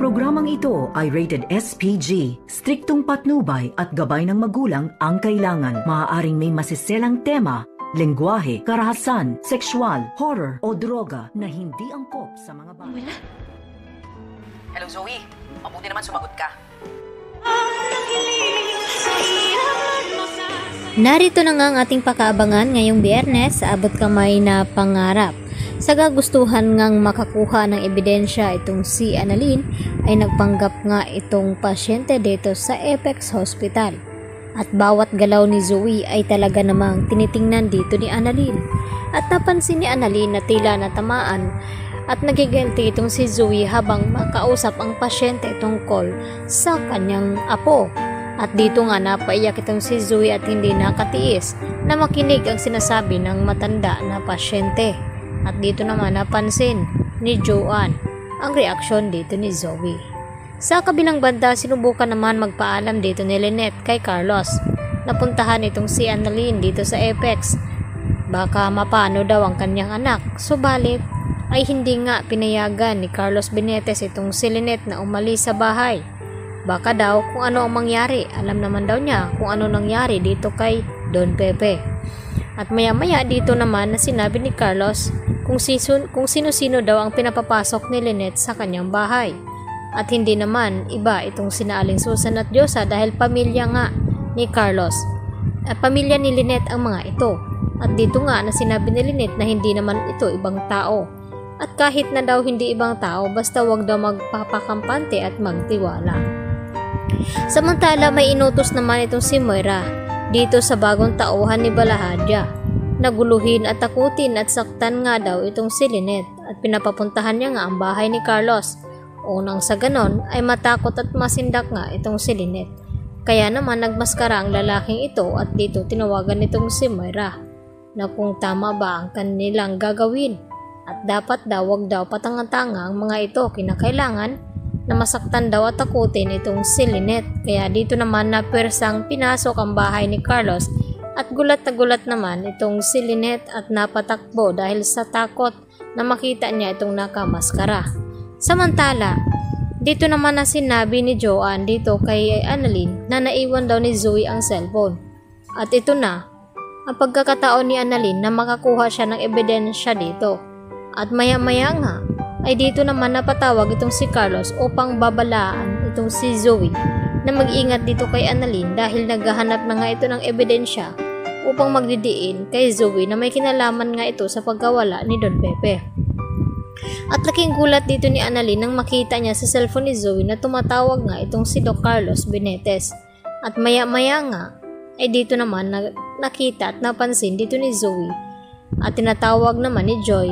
programang ito ay rated SPG. Striktong patnubay at gabay ng magulang ang kailangan. Maaaring may masiselang tema, lengguwahe, karahasan, sexual, horror o droga na hindi angkop sa mga bata. Hello, Zoe. Mabuti naman sumagot ka. Narito na nga ang ating pakaabangan ngayong Biyernes sa abot kamay na pangarap. Sa kagustuhan ngang makakuha ng ebidensya itong si Annalyn ay nagpanggap nga itong pasyente dito sa Apex Hospital. At bawat galaw ni Zoe ay talaga namang tinitingnan dito ni Annalyn. At napansin ni Annalyn na tila natamaan at nagigilty itong si Zoe habang makausap ang pasyente tungkol sa kanyang apo. At dito nga napaiyak itong si Zoe at hindi nakatiis na makinig ang sinasabi ng matanda na pasyente. At dito naman napansin ni Joanne ang reaksyon dito ni Zoe. Sa kabilang banda, sinubukan naman magpaalam dito ni Lynette kay Carlos. Napuntahan itong si Annalyn dito sa Apex. Baka mapano daw ang kanyang anak. Subalit ay hindi nga pinayagan ni Carlos Benitez itong si Lynette na umalis sa bahay. Baka daw kung ano ang mangyari. Alam naman daw niya kung ano nangyari dito kay Don Pepe. At maya-maya dito naman na sinabi ni Carlos kung sino-sino daw ang pinapapasok ni Lynette sa kanyang bahay. At hindi naman iba itong sina Aling Susan at Diyosa dahil pamilya nga ni Carlos. At pamilya ni Lynette ang mga ito. At dito nga na sinabi ni Lynette na hindi naman ito ibang tao. At kahit na daw hindi ibang tao, basta wag daw magpapakampante at magtiwala. Samantala may inutos naman itong si Moira dito sa bagong tauhan ni Balahadya. Naguluhin at takutin at saktan nga daw itong si Lynette at pinapapuntahan niya nga ang bahay ni Carlos. Unang sa ganon ay matakot at masindak nga itong si Lynette. Kaya naman nagmaskara ang lalaking ito at dito tinawagan itong si Moira na kung tama ba ang kanilang gagawin. At dapat daw wag daw patanga-tanga ang mga ito, kinakailangan na masaktan daw at takutin itong si Lynette. Kaya dito naman na persang pinasok ang bahay ni Carlos at gulat na gulat naman itong si Lynette at napatakbo dahil sa takot na makita niya itong nakamaskara. Samantala, dito naman na sinabi ni Joanne dito kay Annalyn na naiwan daw ni Zoe ang cellphone. At ito na ang pagkakataon ni Annalyn na makakuha siya ng ebidensya dito. At maya-maya nga ay dito naman napatawag itong si Carlos upang babalaan itong si Zoe na mag-ingat dito kay Annalyn dahil naghahanap na nga ito ng ebidensya upang magdidiin kay Zoe na may kinalaman nga ito sa pagkawala ni Don Pepe. At laking gulat dito ni Annalyn nang makita niya sa cellphone ni Zoe na tumatawag nga itong si Doc Carlos Benitez. At maya-maya nga ay dito naman nakita at napansin dito ni Zoe at tinatawag naman ni Joy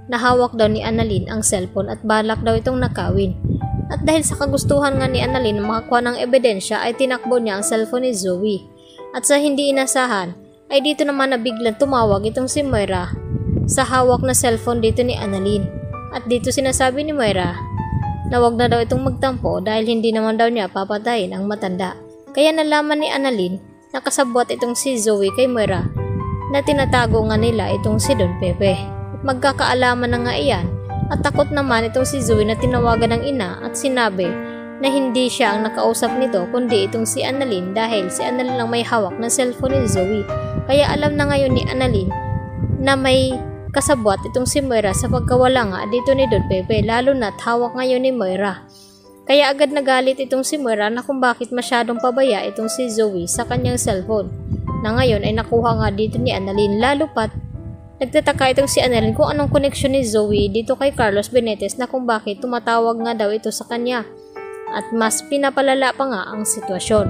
na hawak daw ni Annalyn ang cellphone at balak daw itong nakawin. At dahil sa kagustuhan nga ni Annalyn na makakuha ng ebidensya ay tinakbo niya ang cellphone ni Zoe. At sa hindi inasahan ay dito naman na biglang tumawag itong si Moira sa hawak na cellphone dito ni Annalyn. At dito sinasabi ni Moira na wag na daw itong magtampo dahil hindi naman daw niya papatayin ang matanda. Kaya nalaman ni Annalyn na kasabwat itong si Zoe kay Moira na tinatago nga nila itong si Don Pepe. At magkakaalaman na nga iyan at takot naman itong si Zoe na tinawagan ng ina at sinabi na hindi siya ang nakausap nito kundi itong si Annalyn dahil si Annalyn lang may hawak na cellphone ni Zoe. Kaya alam na ngayon ni Annalyn na may kasabwat itong si Moira sa pagkawala nga dito ni Don Pepe, lalo na't hawak ngayon ni Moira. Kaya agad nagalit itong si Moira na kung bakit masyadong pabaya itong si Zoe sa kanyang cellphone na ngayon ay nakuha nga dito ni Annalyn, lalo pat nagtataka itong si Annalyn kung anong koneksyon ni Zoe dito kay Carlos Benitez na kung bakit tumatawag nga daw ito sa kanya. At mas pinapalala pa nga ang sitwasyon.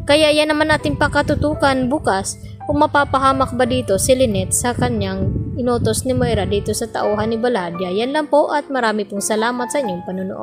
Kaya yan naman natin pakatutukan bukas kung mapapahamak ba dito si Lynette sa kanyang inutos ni Moira dito sa tauhan ni Balahadya. Yan lang po at marami pong salamat sa inyong panunood.